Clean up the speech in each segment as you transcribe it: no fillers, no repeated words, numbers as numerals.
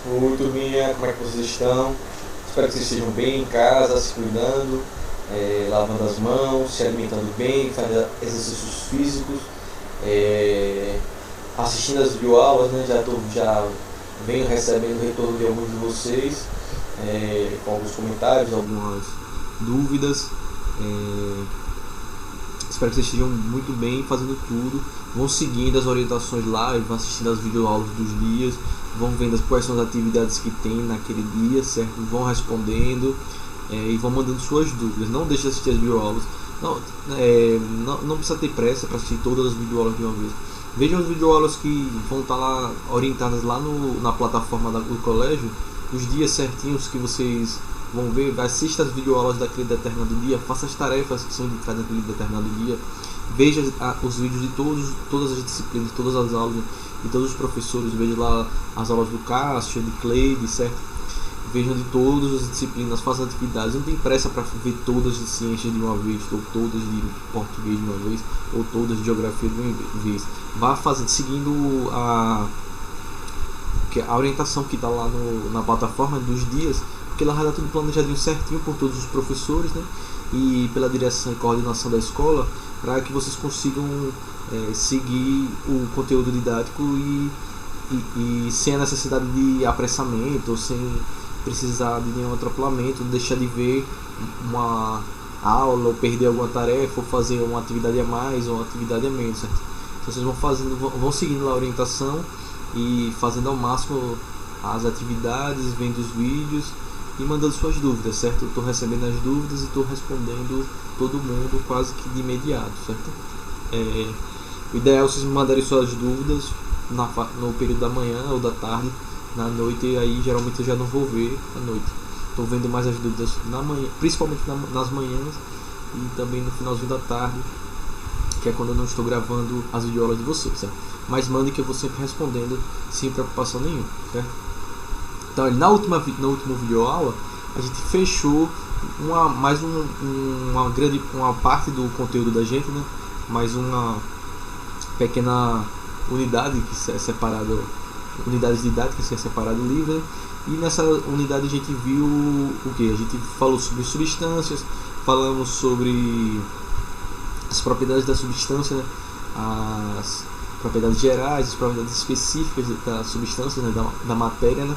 Oi, turminha, como é que vocês estão? Espero que vocês estejam bem em casa, se cuidando, lavando as mãos, se alimentando bem, fazendo exercícios físicos, assistindo as videoaulas, né? Já venho recebendo retorno de alguns de vocês, com alguns comentários, algumas dúvidas. Espero que vocês estejam muito bem fazendo tudo. Vão seguindo as orientações lá, vão assistindo as videoaulas dos dias, vão vendo quais são as atividades que tem naquele dia, certo? Vão respondendo e vão mandando suas dúvidas. Não deixe de assistir as videoaulas. Não precisa ter pressa para assistir todas as videoaulas de uma vez. Vejam as videoaulas que vão estar lá orientadas lá na plataforma do colégio, os dias certinhos que vocês vão ver. Assista as videoaulas daquele determinado dia, faça as tarefas que são indicadas naquele determinado dia, veja os vídeos de todas as disciplinas, todas as aulas de todos os professores. Veja lá as aulas do Cássio, de Cleide, certo? Vejam de todas as disciplinas, faça atividades. Não tem pressa para ver todas de ciências de uma vez, ou todas de português de uma vez, ou todas de geografia de uma vez. Vá seguindo a orientação que está lá na plataforma dos dias, porque lá vai dar tudo planejadinho certinho por todos os professores, né? E pela direção e coordenação da escola, para que vocês consigam seguir o conteúdo didático e sem a necessidade de apressamento, ou sem precisar de nenhum atropelamento, deixar de ver uma aula, ou perder alguma tarefa, ou fazer uma atividade a mais ou uma atividade a menos, certo? Então vocês vão seguindo lá a orientação e fazendo ao máximo as atividades, vendo os vídeos e mandando suas dúvidas, certo? Eu estou recebendo as dúvidas e estou respondendo todo mundo quase que de imediato, certo? O ideal é vocês me mandarem suas dúvidas no período da manhã ou da tarde. Na noite, aí geralmente eu já não vou ver à noite. Estou vendo mais as dúvidas na manhã, principalmente nas manhãs e também no finalzinho da tarde, que é quando eu não estou gravando as videoaulas de vocês, certo? Mas mandem que eu vou sempre respondendo sem preocupação nenhuma, certo? Então, na última videoaula, a gente fechou uma parte do conteúdo da gente, né? Mais uma pequena unidade que é separada, unidades didáticas que é separado o livro, né? E nessa unidade a gente viu o que? A gente falou sobre substâncias, falamos sobre as propriedades da substância, né? As propriedades gerais, as propriedades específicas da substância, né? da matéria, né?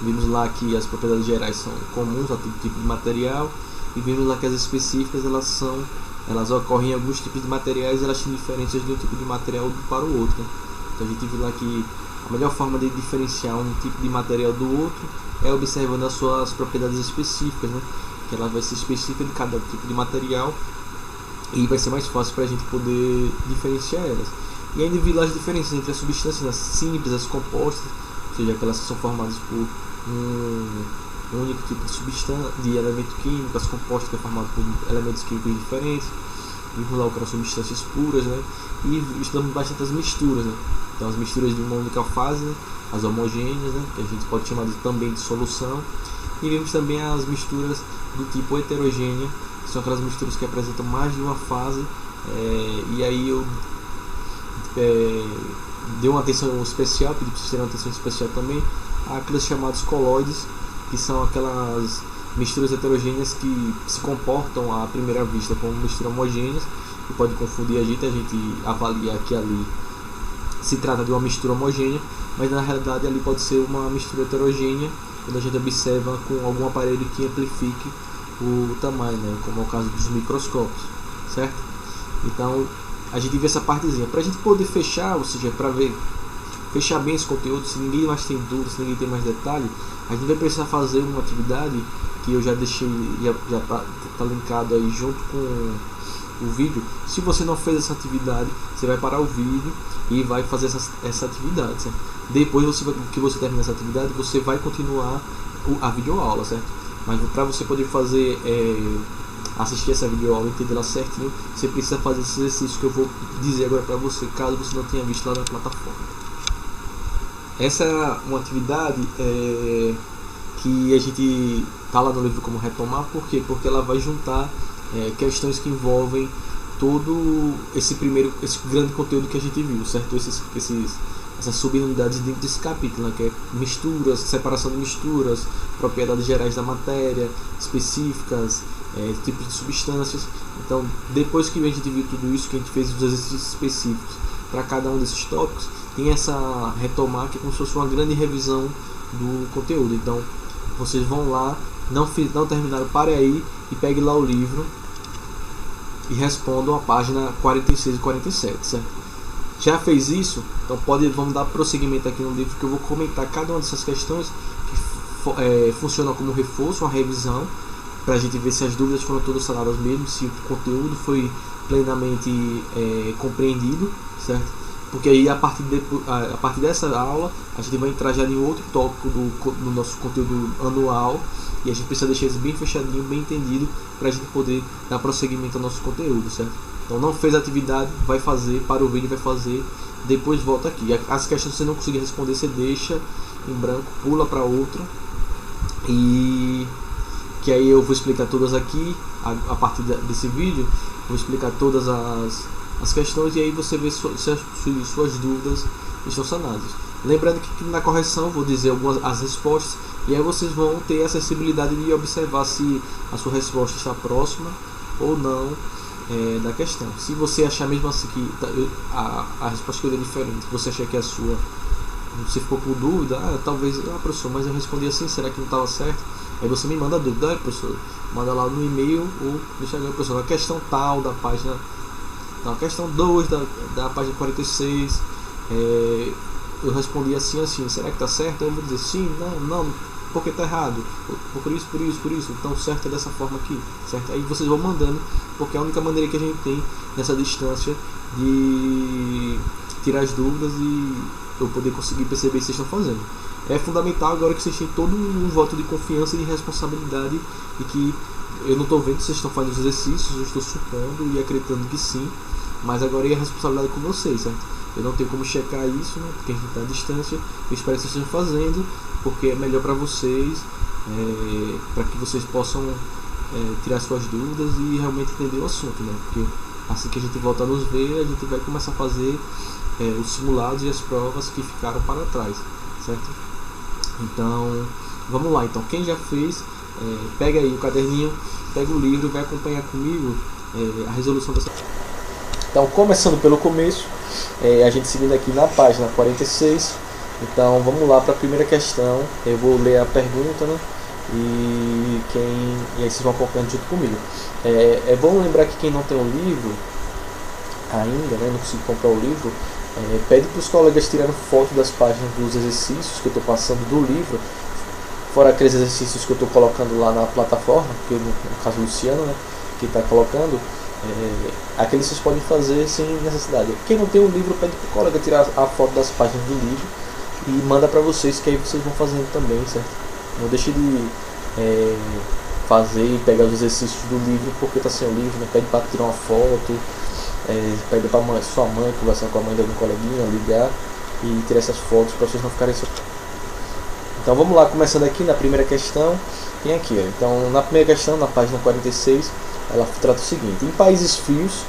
Vimos lá que as propriedades gerais são comuns a todo tipo de material, e vimos lá que as específicas elas ocorrem em alguns tipos de materiais e elas têm diferenças de um tipo de material para o outro, né? Então a gente viu lá que a melhor forma de diferenciar um tipo de material do outro é observando as suas propriedades específicas, né? Que ela vai ser específica de cada tipo de material e vai ser mais fácil para a gente poder diferenciar elas. E ainda vi lá as diferenças entre as substâncias, as simples, as compostas, ou seja, aquelas que são formadas por um único tipo de substância, de elemento químico, as compostas que é formado por elementos químicos diferentes. Vimos lá o que eram substâncias puras, né? E estudamos bastante as misturas, né? Então as misturas de uma única fase, né? As homogêneas, né? Que a gente pode chamar também de solução. E vimos também as misturas do tipo heterogênea, que são aquelas misturas que apresentam mais de uma fase. E aí eu dei uma atenção especial, pedi para vocês terem uma atenção especial também àqueles chamados coloides, que são aquelas misturas heterogêneas que se comportam à primeira vista como misturas homogêneas, que pode confundir a gente avalia que ali se trata de uma mistura homogênea, mas na realidade ali pode ser uma mistura heterogênea quando a gente observa com algum aparelho que amplifique o tamanho, né? Como é o caso dos microscópios, certo? Então a gente vê essa partezinha para a gente poder fechar, ou seja, para fechar bem esse conteúdo. Se ninguém mais tem dúvida, se ninguém tem mais detalhe, a gente vai precisar fazer uma atividade que eu já deixei, já tá linkado aí junto com o vídeo. Se você não fez essa atividade, você vai parar o vídeo e vai fazer essa atividade, certo? Depois que você terminar essa atividade, você vai continuar a videoaula, certo? Mas para você poder fazer assistir essa videoaula e entender ela certinho, você precisa fazer esse exercício que eu vou dizer agora para você, caso você não tenha visto lá na plataforma. Essa é uma atividade que a gente tá lá no livro como retomar. Por quê? Porque ela vai juntar questões que envolvem todo esse grande conteúdo que a gente viu, certo? Esses essas subunidades dentro desse capítulo, né, que é misturas, separação de misturas, propriedades gerais da matéria, específicas, tipos de substâncias. Então, depois que a gente viu tudo isso, que a gente fez os exercícios específicos para cada um desses tópicos, tem essa retomar que é como se fosse uma grande revisão do conteúdo. Então, vocês vão lá, não terminaram, pare aí e pegue lá o livro e respondam a página 46 e 47, certo? Já fez isso? Então vamos dar prosseguimento aqui no livro, que eu vou comentar cada uma dessas questões que funcionam como reforço, uma revisão, para a gente ver se as dúvidas foram todas sanadas mesmo, se o conteúdo foi plenamente compreendido, certo? Porque aí a partir dessa aula a gente vai entrar já em outro tópico do nosso conteúdo anual, e a gente precisa deixar isso bem fechadinho, bem entendido, para a gente poder dar prosseguimento ao nosso conteúdo, certo? Então não fez a atividade, vai fazer, para o vídeo vai fazer, depois volta aqui. As questões que você não conseguir responder, você deixa em branco, pula para outra, e que aí eu vou explicar todas aqui, a partir desse vídeo, vou explicar todas as questões, e aí você vê se suas dúvidas estão sanadas. Lembrando que na correção vou dizer algumas as respostas, e aí vocês vão ter a sensibilidade de observar se a sua resposta está próxima ou não da questão. Se você achar mesmo assim que a resposta que eu dei é diferente, você achar que a sua, você ficou com dúvida, talvez, professor, mas eu respondi assim, será que não estava certo? Aí você me manda a dúvida, professor, manda lá no e-mail ou no Instagram, professor, a questão tal da página, a questão 2 da página 46, eu respondi assim, será que está certo? Aí eu vou dizer sim, não, porque está errado, por isso, então certo é dessa forma aqui, certo? Aí vocês vão mandando, porque é a única maneira que a gente tem nessa distância de tirar as dúvidas e eu poder conseguir perceber o que vocês estão fazendo. É fundamental agora que vocês têm todo um voto de confiança e de responsabilidade, e que eu não estou vendo se vocês estão fazendo os exercícios, eu estou supondo e acreditando que sim, mas agora é a responsabilidade com vocês, certo? Eu não tenho como checar isso, né, porque a gente está à distância. Eu espero que vocês estejam fazendo, porque é melhor para vocês, para que vocês possam tirar suas dúvidas e realmente entender o assunto, né? Porque assim que a gente voltar a nos ver, a gente vai começar a fazer os simulados e as provas que ficaram para trás, certo? Então, vamos lá. Então, quem já fez, pega aí o caderninho, pega o livro e vai acompanhar comigo a resolução dessa. Então, começando pelo começo, a gente seguindo aqui na página 46. Então, vamos lá para a primeira questão. Eu vou ler a pergunta, né? E aí vocês vão acompanhando junto comigo. É bom lembrar que quem não tem o livro ainda, né, não conseguiu comprar o livro, pede para os colegas tirarem foto das páginas dos exercícios que eu estou passando do livro, fora aqueles exercícios que eu estou colocando lá na plataforma, que no caso o Luciano, né, que está colocando. Aqueles vocês podem fazer sem necessidade. Quem não tem o livro, pede para o colega tirar a foto das páginas do livro e manda para vocês, que aí vocês vão fazendo também, certo? Não deixe de fazer e pegar os exercícios do livro porque está sem o livro, né? Pede para tirar uma foto, pede para sua mãe, conversar com a mãe de algum coleguinha, ligar e tirar essas fotos para vocês não ficarem só. Então vamos lá, começando aqui na primeira questão. Tem aqui, então na primeira questão, na página 46, ela trata o seguinte: em países frios,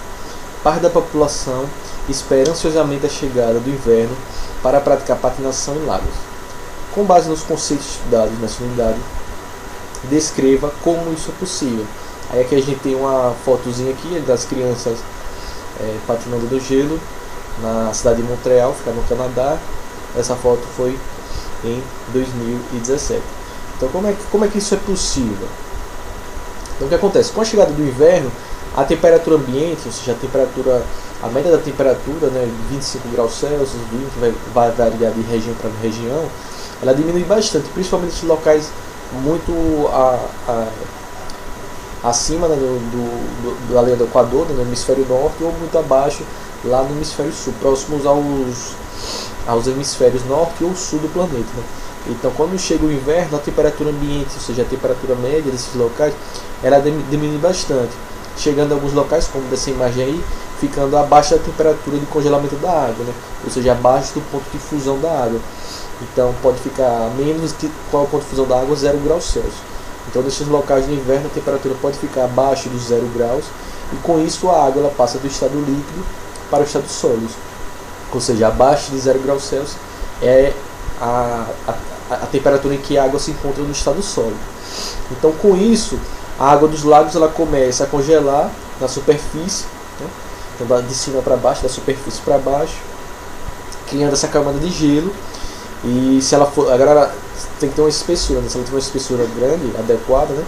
parte da população espera ansiosamente a chegada do inverno para praticar patinação em lagos. Com base nos conceitos estudados nessa unidade, descreva como isso é possível. Aí aqui a gente tem uma fotozinha aqui das crianças patinando no gelo na cidade de Montreal, fica no Canadá. Essa foto foi em 2017. Então como é que isso é possível? Então o que acontece? Com a chegada do inverno, a temperatura ambiente, ou seja, a média da temperatura, né, 25 graus Celsius, 20, vai variar de região para região, ela diminui bastante, principalmente em locais muito acima, né, da linha do Equador, né, no hemisfério norte, ou muito abaixo lá no hemisfério sul, próximos aos hemisférios norte ou sul do planeta, né? Então, quando chega o inverno, a temperatura ambiente, ou seja, a temperatura média desses locais, ela diminui bastante, chegando a alguns locais, como dessa imagem aí, ficando abaixo da temperatura de congelamento da água, né? Ou seja, abaixo do ponto de fusão da água. Então, pode ficar menos que qual é o ponto de fusão da água? 0 graus Celsius. Então, nesses locais de inverno, a temperatura pode ficar abaixo dos 0 graus, e com isso a água ela passa do estado líquido para o estado sólido. ou seja, abaixo de 0 graus Celsius é a temperatura em que a água se encontra no estado sólido. Então, com isso, a água dos lagos ela começa a congelar na superfície, né? Então, de cima para baixo, da superfície para baixo, criando essa camada de gelo. E se ela for, agora ela tem que ter uma espessura, né? Se ela tiver uma espessura grande, adequada, né?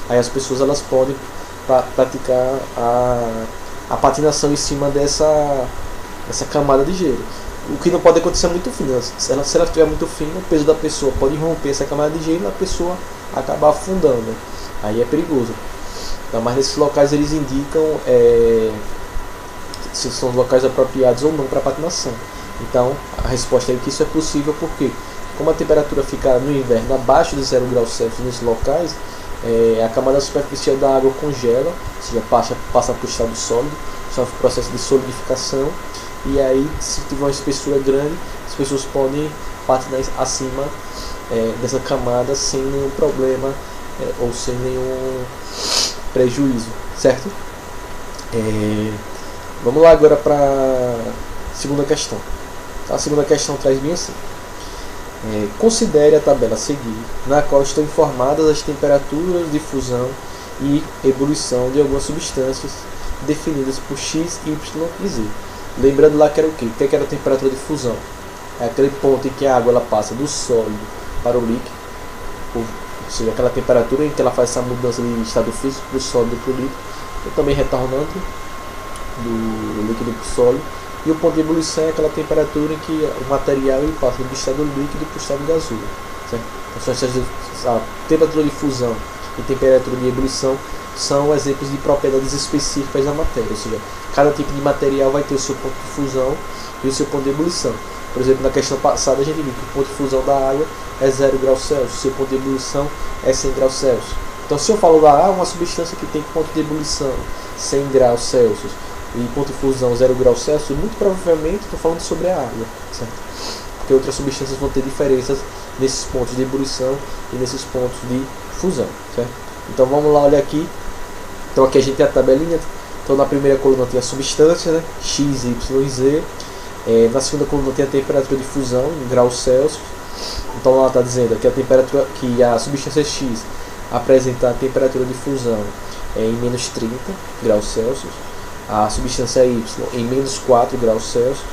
Aí as pessoas elas podem praticar a patinação em cima dessa camada de gelo. O que não pode acontecer muito fino. Se ela estiver muito fina, o peso da pessoa pode romper essa camada de gelo e a pessoa acabar afundando. Aí é perigoso. Então, mas nesses locais eles indicam se são locais apropriados ou não para patinação. Então a resposta é que isso é possível porque, como a temperatura fica no inverno abaixo de 0 graus Celsius nesses locais, a camada superficial da água congela, ou seja, passa para o estado sólido, sofre o processo de solidificação. E aí, se tiver uma espessura grande, as pessoas podem patinar acima dessa camada sem nenhum problema ou sem nenhum prejuízo, certo? Vamos lá agora para a segunda questão. A segunda questão traz bem assim: considere a tabela a seguir, na qual estão informadas as temperaturas de fusão e ebulição de algumas substâncias definidas por X, Y e Z. Lembrando lá que era o quê? O que era a temperatura de fusão? É aquele ponto em que a água ela passa do sólido para o líquido, ou seja, aquela temperatura em que ela faz essa mudança de estado físico do sólido para o líquido, e também retornando do líquido para o sólido. E o ponto de ebulição é aquela temperatura em que o material ele passa do estado líquido para o estado gasoso, certo? Então, a temperatura de fusão e temperatura de ebulição são exemplos de propriedades específicas da matéria, ou seja, cada tipo de material vai ter o seu ponto de fusão e o seu ponto de ebulição. Por exemplo, na questão passada a gente viu que o ponto de fusão da água é 0 graus Celsius, o seu ponto de ebulição é 100 graus Celsius. Então, se eu falo lá, uma substância que tem ponto de ebulição 100 graus Celsius e ponto de fusão 0 graus Celsius, muito provavelmente estou falando sobre a água, certo? Porque outras substâncias vão ter diferenças nesses pontos de ebulição e nesses pontos de fusão, certo? Então vamos lá, olha aqui. Então aqui a gente tem a tabelinha. Então na primeira coluna tem a substância, né? X, Y e Z. Na segunda coluna tem a temperatura de fusão em graus Celsius. Então lá está dizendo que a temperatura, que a substância X apresenta a temperatura de fusão em menos 30 graus Celsius. A substância Y em menos 4 graus Celsius.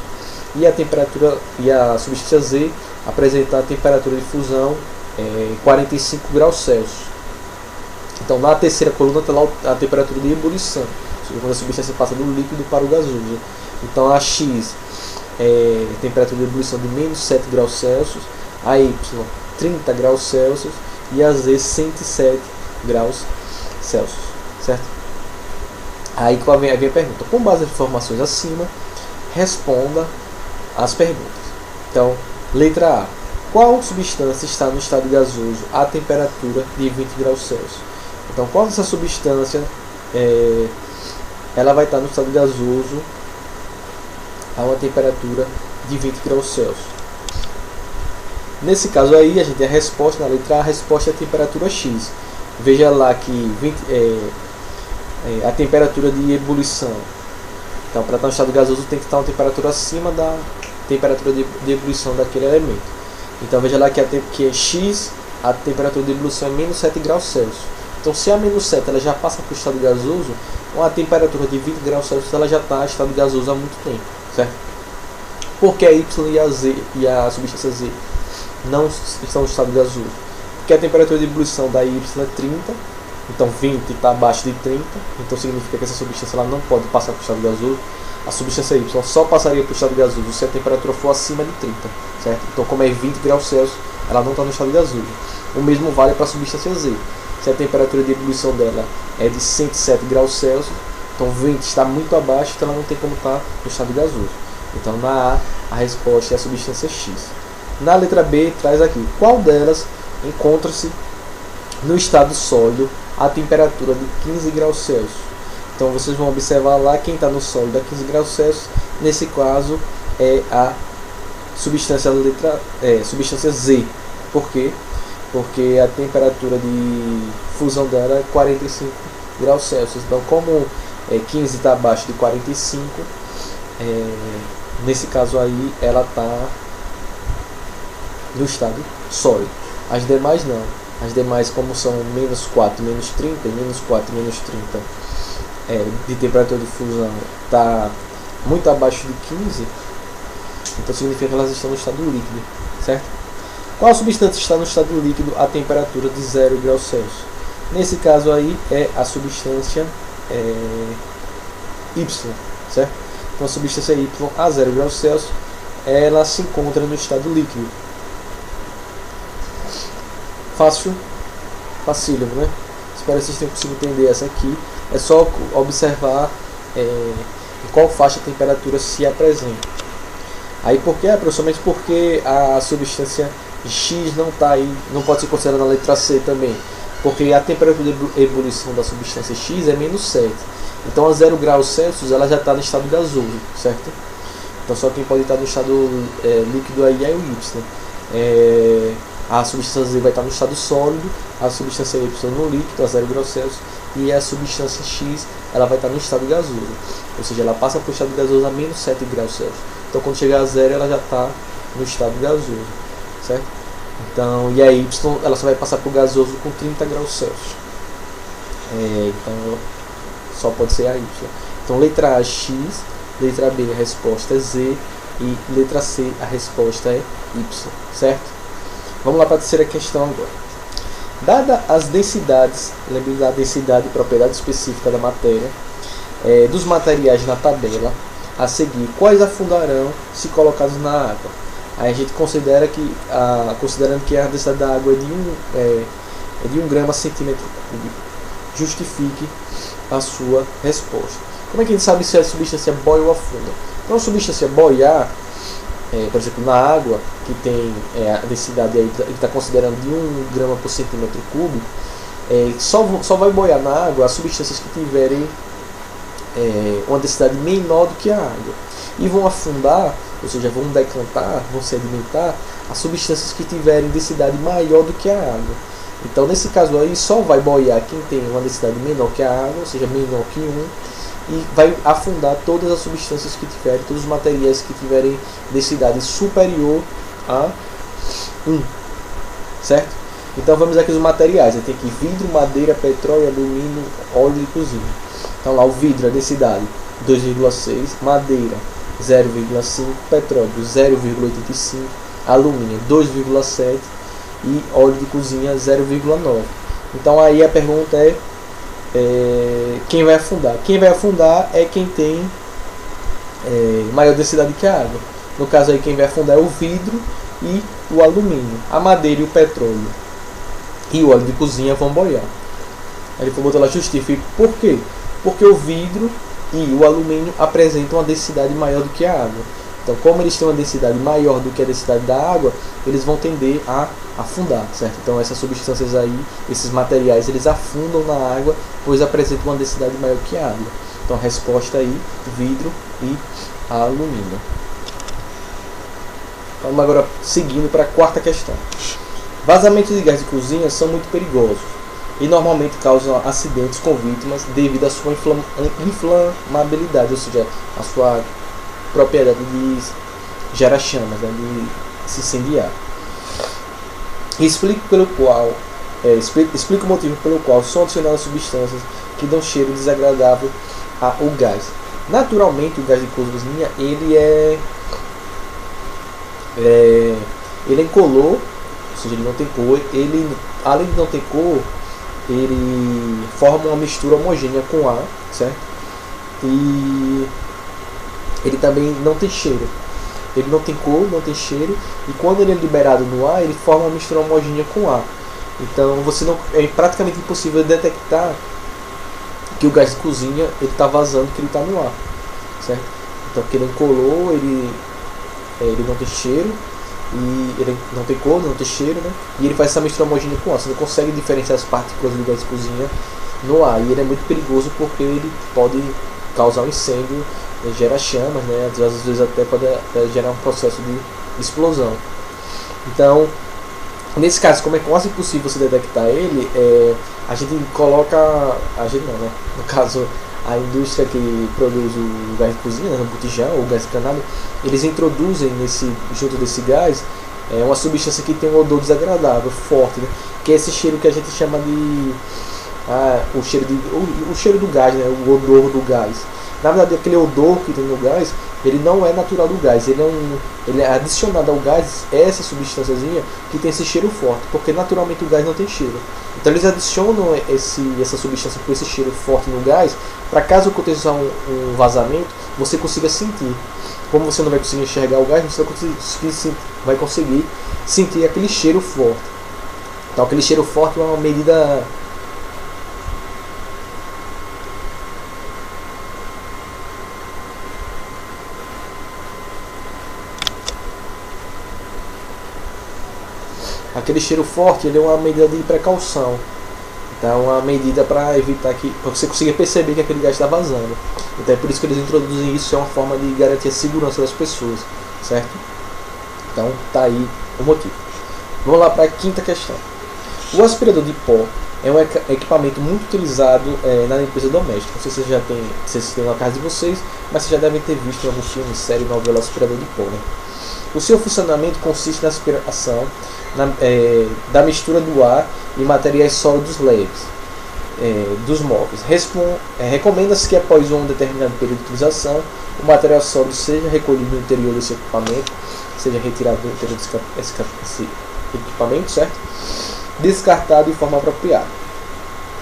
E a temperatura e a substância Z apresenta a temperatura de fusão em 45 graus Celsius. Então na terceira coluna está lá a temperatura de ebulição, ou seja, quando a substância passa do líquido para o gasoso. Então a X temperatura de ebulição de menos 7 graus Celsius, a Y 30 graus Celsius e a Z 107 graus Celsius, certo? Aí vem a pergunta: com base nas informações acima, responda as perguntas. Então, letra A: qual substância está no estado gasoso a temperatura de 20 graus Celsius? Então, qual dessa substância ela vai estar no estado gasoso a uma temperatura de 20 graus Celsius? Nesse caso aí, a gente tem a resposta, na letra A, a resposta é a temperatura X. Veja lá que a temperatura de ebulição. Então, para estar no estado gasoso tem que estar uma temperatura acima da temperatura de ebulição daquele elemento. Então, veja lá que é X, a temperatura de ebulição é menos 7 graus Celsius. Então, se a menos 7 ela já passa para o estado gasoso, com a temperatura de 20 graus Celsius ela já está em estado gasoso há muito tempo, certo? Porque a Y e a Z e a substância Z não estão no estado gasoso? Porque a temperatura de ebulição da Y é 30, então 20 está abaixo de 30, então significa que essa substância ela não pode passar para o estado gasoso. A substância Y só passaria para o estado gasoso se a temperatura for acima de 30, certo? Então, como é 20 graus Celsius, ela não está no estado gasoso. O mesmo vale para a substância Z. Se a temperatura de ebulição dela é de 107 graus Celsius, então 20 está muito abaixo, então ela não tem como estar no estado gasoso. Então na A, a resposta é a substância X. Na letra B, traz aqui: qual delas encontra-se no estado sólido a temperatura de 15 graus Celsius? Então vocês vão observar lá, quem está no sólido a 15 graus Celsius, nesse caso é a substância Z. Por quê? Porque a temperatura de fusão dela é 45 graus Celsius. Então, como 15 está abaixo de 45, nesse caso aí ela está no estado sólido. As demais não. As demais, como são menos 4, menos 30, e menos 4, menos 30 de temperatura de fusão está muito abaixo de 15, então significa que elas estão no estado líquido, certo? Qual substância está no estado líquido a temperatura de 0 graus Celsius? Nesse caso aí é a substância Y, certo? Então a substância Y a 0 graus Celsius ela se encontra no estado líquido. Facílimo, né? Espero que vocês tenham conseguido entender essa aqui. É só observar em qual faixa a temperatura se apresenta. Aí por quê? Somente porque a substância X não está aí, não pode ser considerada na letra C também. Porque a temperatura de ebulição da substância X é menos 7. Então a 0 graus Celsius ela já está no estado gasoso, certo? Então só quem pode estar no estado líquido aí é o Y. A substância Z vai estar no estado sólido, a substância Y no líquido, a 0 graus Celsius, e a substância X ela vai estar no estado gasoso. Ou seja, ela passa para o estado gasoso a menos 7 graus Celsius. Então quando chegar a 0 ela já está no estado gasoso, certo? Então, e a Y ela só vai passar para o gasoso com 30 graus Celsius. Então só pode ser a Y. Então letra A X, letra B a resposta é Z e letra C a resposta é Y, certo? Vamos lá para a terceira questão agora. Dada as densidades, lembre da densidade e propriedade específica da matéria, dos materiais na tabela, a seguir, quais afundarão se colocados na água? Aí a gente considera que, considerando que a densidade da água é de 1 grama a centímetro cúbico, justifique a sua resposta. Como é que a gente sabe se a substância boia ou afunda? Então a substância boiar, por exemplo, na água, que tem a densidade aí, ele está considerando de 1 grama por centímetro cúbico, só vai boiar na água as substâncias que tiverem uma densidade menor do que a água. E vão afundar, ou seja, vão decantar, vão sedimentar as substâncias que tiverem densidade maior do que a água. Então, nesse caso aí, só vai boiar quem tem uma densidade menor que a água, ou seja, menor que 1, e vai afundar todas as substâncias que tiverem, todos os materiais que tiverem densidade superior a 1, certo? Então vamos aqui os materiais, tem aqui vidro, madeira, petróleo, alumínio, óleo de cozinha. Então lá o vidro, a densidade 2,6, madeira 0,5, petróleo 0,85, alumínio 2,7 e óleo de cozinha 0,9. Então aí a pergunta é quem vai afundar? Quem vai afundar é quem tem maior densidade que a água. No caso aí quem vai afundar é o vidro e o alumínio. A madeira e o petróleo e o óleo de cozinha vão boiar. Aí ele botou lá justifica. Por quê? Porque o vidro e o alumínio apresentam uma densidade maior do que a água. Então, como eles têm uma densidade maior do que a densidade da água, eles vão tender a afundar, certo? Então, essas substâncias aí, esses materiais, eles afundam na água, pois apresentam uma densidade maior que a água. Então, a resposta aí, vidro e alumínio. Vamos agora seguindo para a quarta questão. Vazamentos de gás de cozinha são muito perigosos e normalmente causam acidentes com vítimas devido à sua inflamabilidade, ou seja, a sua propriedade de gerar chamas, né, de se incendiar. Explica o motivo pelo qual são adicionadas substâncias que dão cheiro desagradável ao gás. Naturalmente, o gás de cozinha ele é incolor, ou seja, ele não tem cor. Ele, além de não ter cor, ele forma uma mistura homogênea com ar, certo? E ele também não tem cheiro. Ele não tem cor, não tem cheiro, e quando ele é liberado no ar, ele forma uma mistura homogênea com ar. Então é praticamente impossível detectar que o gás de cozinha ele está vazando, que ele está no ar, certo? Então, porque ele é incolor, ele não tem cheiro, e ele não tem cor, não tem cheiro, né? E ele faz essa mistura homogênea com ar. Você não consegue diferenciar as partículas do gás de cozinha no ar, e ele é muito perigoso porque ele pode causar um incêndio, gera chamas, né? Às vezes até pode gerar um processo de explosão. Então, nesse caso, como é quase impossível você detectar ele, a gente coloca, a gente não, né? No caso, a indústria que produz o gás de cozinha, né, o botijão ou gás encanado, eles introduzem junto desse gás uma substância que tem um odor desagradável, forte, né, que é esse cheiro que a gente chama de o cheiro do gás, né, o odor do gás. Na verdade, aquele odor que tem no gás, ele não é natural do gás, ele é adicionado ao gás essa substânciazinha que tem esse cheiro forte, porque naturalmente o gás não tem cheiro. Então eles adicionam essa substância com esse cheiro forte no gás, para caso aconteça um vazamento, você consiga sentir. Como você não vai conseguir enxergar o gás, você vai conseguir sentir aquele cheiro forte. Então aquele cheiro forte é uma medida... Aquele cheiro forte, ele é uma medida de precaução. Então é uma medida para evitar que você consiga perceber que aquele gás está vazando. Então é por isso que eles introduzem isso, é uma forma de garantir a segurança das pessoas, certo? Então tá aí o motivo. Vamos lá para a quinta questão. O aspirador de pó é um equipamento muito utilizado na limpeza doméstica. Não sei se vocês têm na casa de vocês, mas vocês já devem ter visto em algum filme, série, novela, aspirador de pó, né? O seu funcionamento consiste na aspiração da mistura do ar e materiais sólidos leves dos móveis. Recomenda-se que após um determinado período de utilização, o material sólido seja recolhido no interior desse equipamento, seja retirado do interior desse equipamento, certo? Descartado de forma apropriada.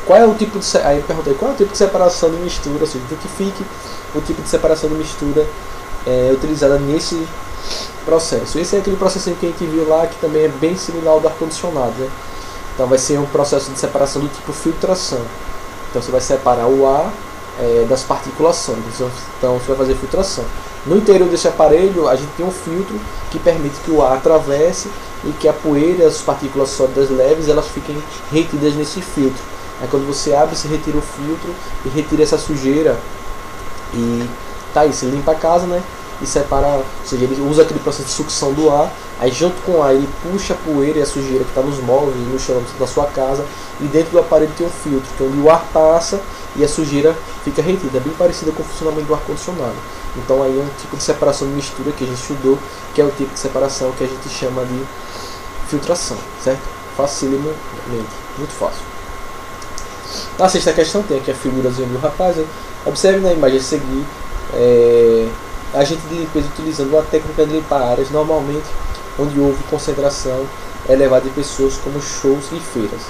Qual é o tipo de aí eu perguntei, qual é o tipo de separação de mistura, ou seja, justifique o tipo de separação de mistura utilizada nesse processo. Esse é aquele processinho que a gente viu lá, que também é bem similar ao do ar-condicionado, né? Então vai ser um processo de separação do tipo filtração. Então você vai separar o ar das partículas sólidas. Então você vai fazer filtração. No interior desse aparelho a gente tem um filtro que permite que o ar atravesse e que a poeira e as partículas sólidas leves elas fiquem retidas nesse filtro. Aí quando você abre, você retira o filtro e retira essa sujeira e tá aí, você limpa a casa, né? E separa, ou seja, ele usa aquele processo de sucção do ar, aí junto com o ar ele puxa a poeira e a sujeira que está nos móveis, no chão da sua casa, e dentro do aparelho tem um filtro, que é onde o ar passa e a sujeira fica retida, bem parecida com o funcionamento do ar-condicionado. Então aí é um tipo de separação de mistura que a gente estudou, que é o tipo de separação que a gente chama de filtração, certo? Facilmente, muito fácil. Na sexta questão tem aqui a figurazinha do rapaz, hein? Observe na imagem a seguir, agente de limpeza utilizando uma técnica de limpar áreas, normalmente onde houve concentração elevada de pessoas, como shows e feiras.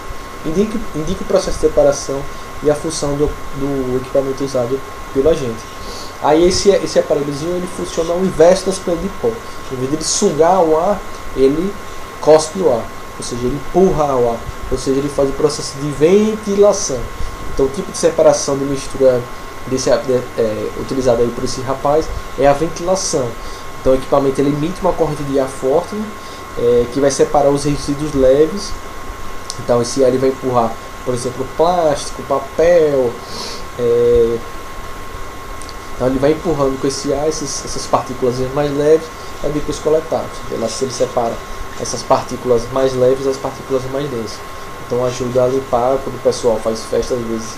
Indique o processo de separação e a função do equipamento usado pelo agente. Aí esse aparelhozinho ele funciona ao inverso das pedras de pó. Em vez de ele sugar o ar, ele cospe o ar, ou seja, ele empurra o ar, ou seja, ele faz o processo de ventilação. Então o tipo de separação de mistura utilizado aí por esse rapaz é a ventilação. Então o equipamento ele emite uma corrente de ar forte, que vai separar os resíduos leves. Então esse ar ele vai empurrar, por exemplo, plástico, papel, então ele vai empurrando com esse ar essas partículas mais leves para depois coletar. Ele separa essas partículas mais leves das partículas mais densas. Então ajuda a limpar quando o pessoal faz festa às vezes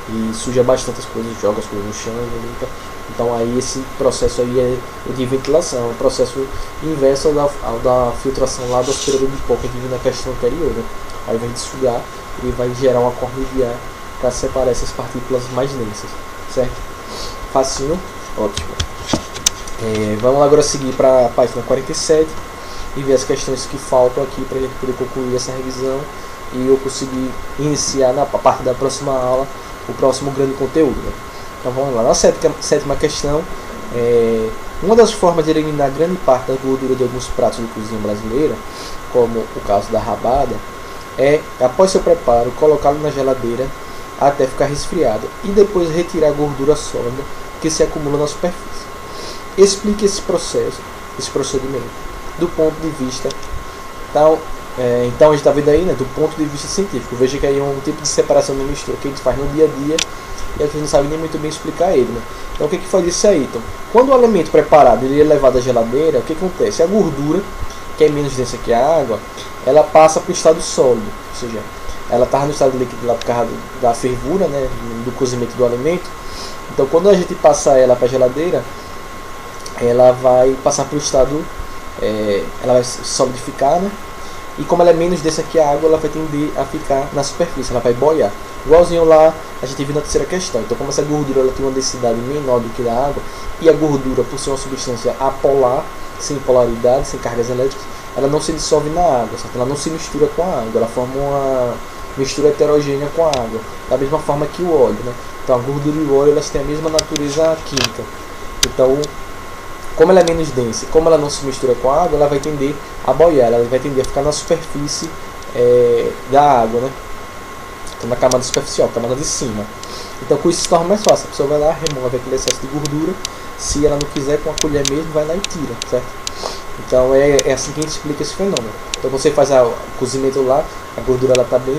e suja bastante as coisas, joga as coisas no chão, limpa. Então aí esse processo aí é de ventilação, é um processo inverso ao da filtração lá do aspirador de pó que a gente viu na questão anterior, né? Aí vai sugar e vai gerar uma corrente de ar para separar essas partículas mais densas, certo? Facinho, ótimo. Vamos agora seguir para a página 47 e ver as questões que faltam aqui para a gente poder concluir essa revisão e eu conseguir iniciar na parte da próxima aula o próximo grande conteúdo, né? Então vamos lá, na sétima questão, uma das formas de eliminar grande parte da gordura de alguns pratos de cozinha brasileira, como o caso da rabada, é, após seu preparo, colocá-lo na geladeira até ficar resfriado e depois retirar a gordura sólida que se acumula na superfície. Explique esse procedimento do ponto de vista tal. Então a gente está vendo aí, né, do ponto de vista científico. Veja que aí é um tipo de separação de mistura que a gente faz no dia a dia e a gente não sabe nem muito bem explicar ele, né? Então o que faz isso aí? Então, quando o alimento preparado ele é levado à geladeira, o que acontece? A gordura, que é menos densa que a água, ela passa para o estado sólido, ou seja, ela estava no estado líquido lá por causa da fervura, né, do cozimento do alimento, Então quando a gente passar ela para a geladeira, ela vai passar para o estado, ela vai solidificar, né? E como ela é menos densa que a água, ela vai tender a ficar na superfície, ela vai boiar. Igualzinho lá, a gente viu na terceira questão. Então como essa gordura ela tem uma densidade menor do que a água, e a gordura, por ser uma substância apolar, sem polaridade, sem cargas elétricas, ela não se dissolve na água, certo? Ela não se mistura com a água, ela forma uma mistura heterogênea com a água, da mesma forma que o óleo, né? Então a gordura e o óleo, elas têm a mesma natureza química. Então, como ela é menos densa, como ela não se mistura com a água, ela vai tender a boiar, ela vai tender a ficar na superfície da água, né? Então, na camada superficial, camada de cima. Então com isso se torna mais fácil, a pessoa vai lá, remove aquele excesso de gordura, se ela não quiser com a colher mesmo, vai lá e tira, certo? Então é assim que a gente explica esse fenômeno. Então você faz o cozimento lá, a gordura ela está bem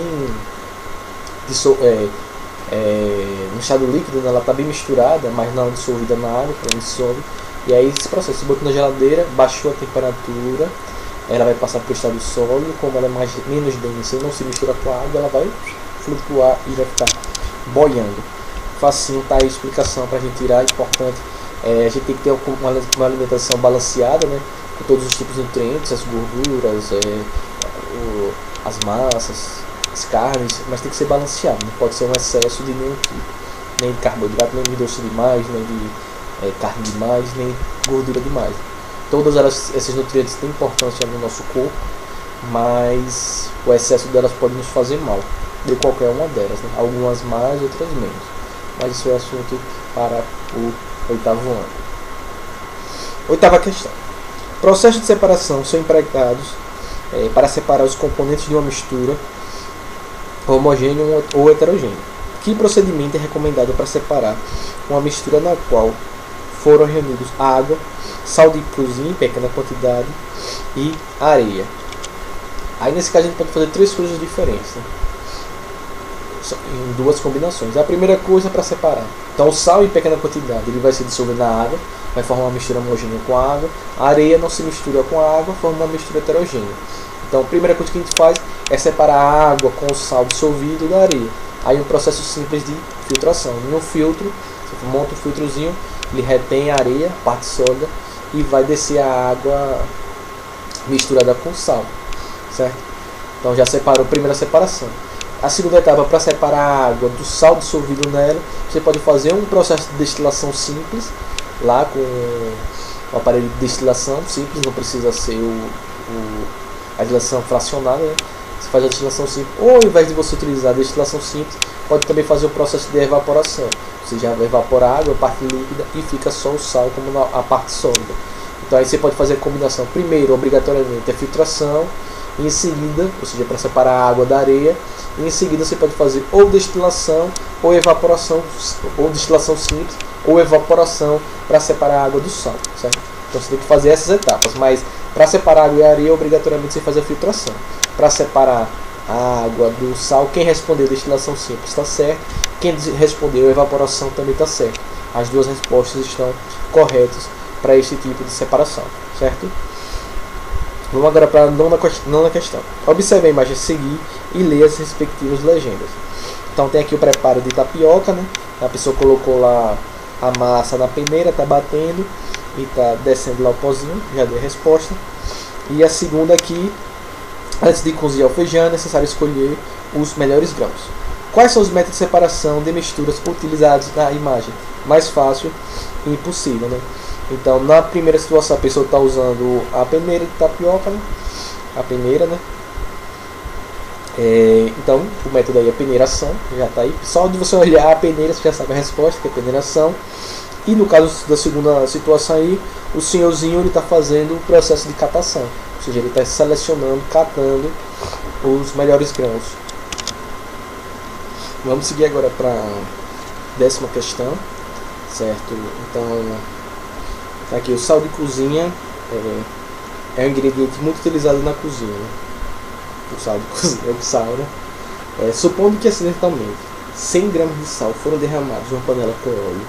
no estado líquido, né? Ela está bem misturada, mas não dissolvida na água, ela não dissolve. E aí esse processo, você botou na geladeira, baixou a temperatura, ela vai passar para o estado sólido, como ela é menos densa e não se mistura com a água, ela vai flutuar e vai ficar boiando. Facinho, tá aí a explicação para a gente tirar, é importante. A gente tem que ter uma alimentação balanceada, né? Com todos os tipos de nutrientes, as gorduras, as massas, as carnes, mas tem que ser balanceado, não pode ser um excesso de nenhum tipo, nem de carboidrato, nem de doce demais, nem de carne demais, nem gordura demais. Todas esses nutrientes têm importância no nosso corpo, mas o excesso delas pode nos fazer mal, de qualquer uma delas, né? Algumas mais, outras menos, mas isso é assunto para o 8º ano. 8ª questão. Processos de separação são empregados para separar os componentes de uma mistura homogênea ou heterogênea. Que procedimento é recomendado para separar uma mistura na qual foram reunidos água, sal de cozinha em pequena quantidade e areia? Aí nesse caso a gente pode fazer 3 coisas diferentes, né? Em 2 combinações. A primeira coisa é para separar. Então o sal em pequena quantidade ele vai se dissolver na água, vai formar uma mistura homogênea com a água. A areia não se mistura com a água, forma uma mistura heterogênea. Então a primeira coisa que a gente faz é separar a água com o sal dissolvido da areia. Aí um processo simples de filtração. Em um filtro, você monta um filtrozinho, ele retém a areia, a parte sólida, e vai descer a água misturada com sal, certo? Então já separou a primeira separação. A segunda etapa, para separar a água do sal dissolvido nela, você pode fazer um processo de destilação simples, lá com o aparelho de destilação simples, não precisa ser a destilação fracionada, né? Você faz a destilação simples, ou ao invés de você utilizar a destilação simples, pode também fazer o processo de evaporação. Você já evapora a água, a parte líquida, e fica só o sal como a parte sólida. Então aí você pode fazer a combinação, primeiro, obrigatoriamente, a filtração, e em seguida, ou seja, para separar a água da areia, e em seguida você pode fazer ou destilação, ou evaporação, ou destilação simples, ou evaporação para separar a água do sal, certo? Então você tem que fazer essas etapas, mas para separar a água e a areia, obrigatoriamente você faz a filtração. Para separar a água do sal, quem respondeu destilação simples está certo, quem respondeu evaporação também está certo. As 2 respostas estão corretas para este tipo de separação, certo? Vamos agora para a nona questão. Observe a imagem a seguir e leia as respectivas legendas. Então tem aqui o preparo de tapioca, né? A pessoa colocou lá a massa na peneira, está batendo e está descendo lá o pozinho, já dei a resposta. E a segunda aqui, antes de cozinhar o feijão, é necessário escolher os melhores grãos. Quais são os métodos de separação de misturas utilizados na imagem? Mais fácil e impossível, né? Então, na primeira situação, a pessoa está usando a peneira de tapioca, né? A peneira, né? Então, o método aí é a peneiração, já está aí. Só de você olhar a peneira, você já sabe a resposta, que é a peneiração. E no caso da segunda situação aí, o senhorzinho está fazendo o processo de catação. Ou seja, ele está selecionando, catando os melhores grãos. Vamos seguir agora para a 10ª questão, certo? Então, tá aqui o sal de cozinha, é um ingrediente muito utilizado na cozinha, né? O sal de cozinha, o sal, né? Supondo que acidentalmente 100 gramas de sal foram derramados em uma panela com óleo,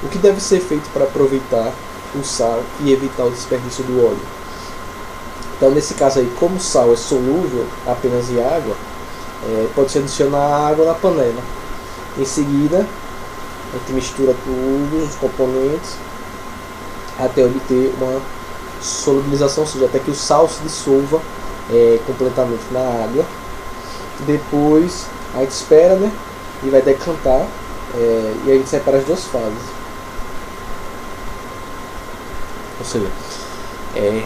o que deve ser feito para aproveitar o sal e evitar o desperdício do óleo? Então, nesse caso aí, como o sal é solúvel apenas em água, pode-se adicionar água na panela. Em seguida, A gente mistura tudo, os componentes, até obter uma solubilização, ou seja, até que o sal se dissolva completamente na água. Depois a gente espera, né, e vai decantar, e a gente separa as duas fases. Ou seja,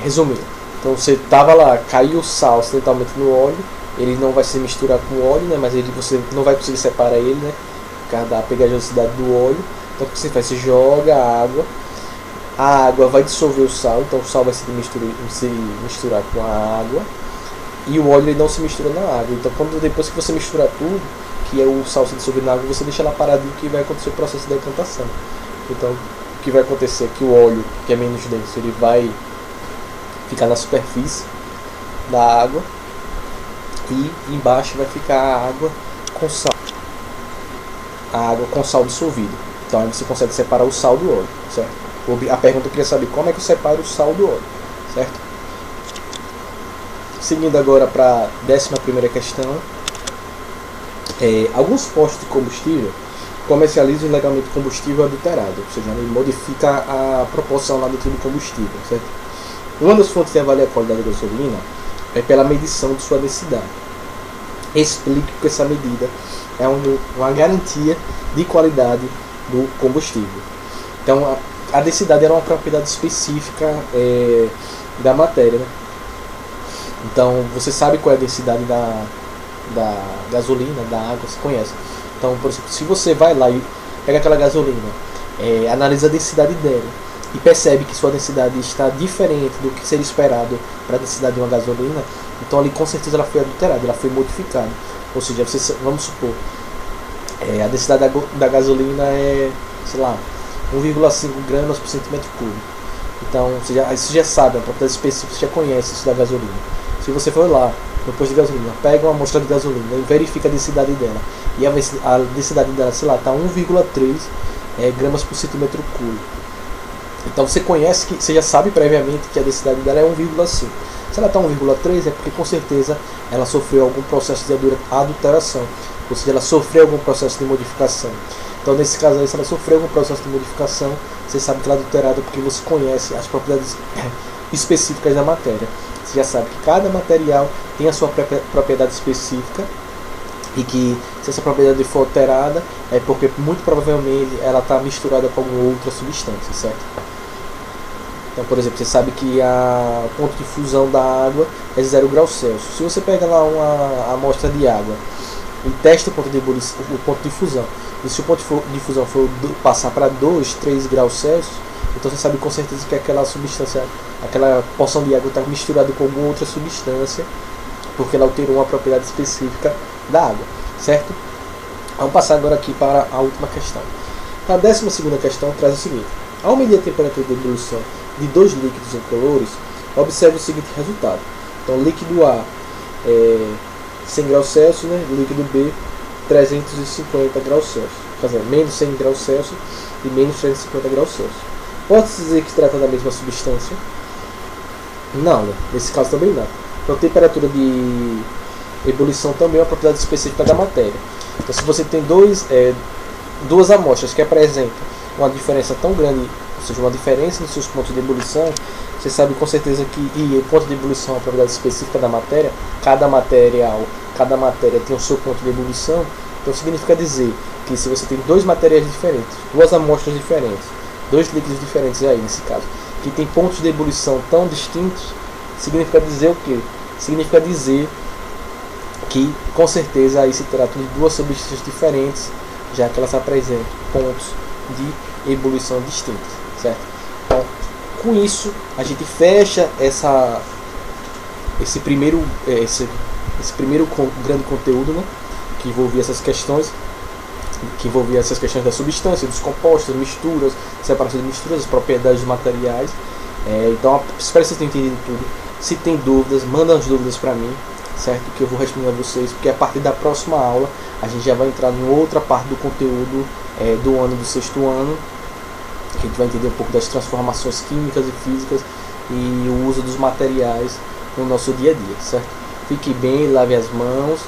resumindo, então você tava lá, caiu o sal acidentalmente no óleo, ele não vai se misturar com o óleo, né, mas você não vai conseguir separar ele, né, por causa da pegajosidade do óleo. Então o que você faz? Você joga a água vai dissolver o sal, então o sal vai se misturar com a água, e o óleo ele não se mistura na água. Então depois que você misturar tudo, que é o sal se dissolver na água, você deixa ela paradinha, que vai acontecer o processo de decantação. Então o que vai acontecer é que o óleo, que é menos denso, ele vai ficar na superfície da água, e embaixo vai ficar a água com sal, dissolvido. Então aí você consegue separar o sal do óleo, certo? A pergunta eu queria saber: como é que eu separo o sal do óleo, certo? Seguindo agora para a 11ª questão, alguns postos de combustível comercializam ilegalmente combustível adulterado, ou seja, ele modifica a proporção lá dentro do combustível, certo? Uma das fontes de avaliar a qualidade da gasolina é pela medição de sua densidade. Explique que essa medida é uma garantia de qualidade do combustível. Então a densidade era uma propriedade específica da matéria, né? Então você sabe qual é a densidade da gasolina, da água, você conhece. Então, por exemplo, se você vai lá e pega aquela gasolina, analisa a densidade dela e percebe que sua densidade está diferente do que seria esperado para a densidade de uma gasolina, então ali com certeza ela foi adulterada, ela foi modificada. Ou seja, vamos supor, a densidade da gasolina é, sei lá, 1,5 gramas por centímetro cúbico. Então você já sabe, a propriedade específica, você já conhece isso da gasolina. Se você for lá no posto de gasolina, pega uma amostra de gasolina e verifica a densidade dela, e a densidade dela, sei lá, está 1,3 gramas por centímetro cúbico. Então você conhece, você já sabe previamente que a densidade dela é 1,5. Se ela está 1,3 é porque com certeza ela sofreu algum processo de adulteração, ou seja, ela sofreu algum processo de modificação. Então nesse caso aí, se ela sofreu algum processo de modificação, você sabe que ela é adulterada porque você conhece as propriedades específicas da matéria. Você já sabe que cada material tem a sua propriedade específica, e que se essa propriedade for alterada é porque muito provavelmente ela está misturada com alguma outra substância, certo? Então, por exemplo, você sabe que o ponto de fusão da água é 0 graus Celsius. Se você pega lá uma amostra de água e testa o ponto de fusão, e se o ponto de fusão for passar para 2, 3 graus Celsius, então você sabe com certeza que aquela substância, aquela porção de água está misturada com alguma outra substância, porque ela alterou uma propriedade específica da água, certo? Vamos passar agora aqui para a última questão. A 12ª questão traz o seguinte: ao medir a temperatura de ebulição de dois líquidos incolores, observe o seguinte resultado. Então, líquido A 100 graus Celsius, né? Líquido B 350 graus Celsius, quer dizer, menos 100 graus Celsius e menos 350 graus Celsius. Pode-se dizer que se trata da mesma substância? Não, né? Nesse caso também não. Então, temperatura de ebulição também é uma propriedade específica da matéria. Então, se você tem duas amostras que apresentam uma diferença tão grande, ou seja, uma diferença nos seus pontos de ebulição, você sabe com certeza que o ponto de ebulição é uma propriedade específica da matéria. Cada matéria tem o seu ponto de ebulição. Então significa dizer que se você tem dois materiais diferentes, duas amostras diferentes, dois líquidos diferentes aí nesse caso, que tem pontos de ebulição tão distintos, significa dizer o quê? Significa dizer que com certeza aí se trata de duas substâncias diferentes, já que elas apresentam pontos de ebulição distintos, certo? Então, com isso a gente fecha esse primeiro grande conteúdo, né, que envolvia essas questões da substância, dos compostos, misturas, separação de misturas, as propriedades dos materiais. Então espero que vocês tenham entendido tudo. Se tem dúvidas, manda as dúvidas para mim, certo? Que eu vou responder a vocês, porque a partir da próxima aula a gente já vai entrar em outra parte do conteúdo do ano do 6º ano, que a gente vai entender um pouco das transformações químicas e físicas e o uso dos materiais no nosso dia a dia, certo? Fique bem, lave as mãos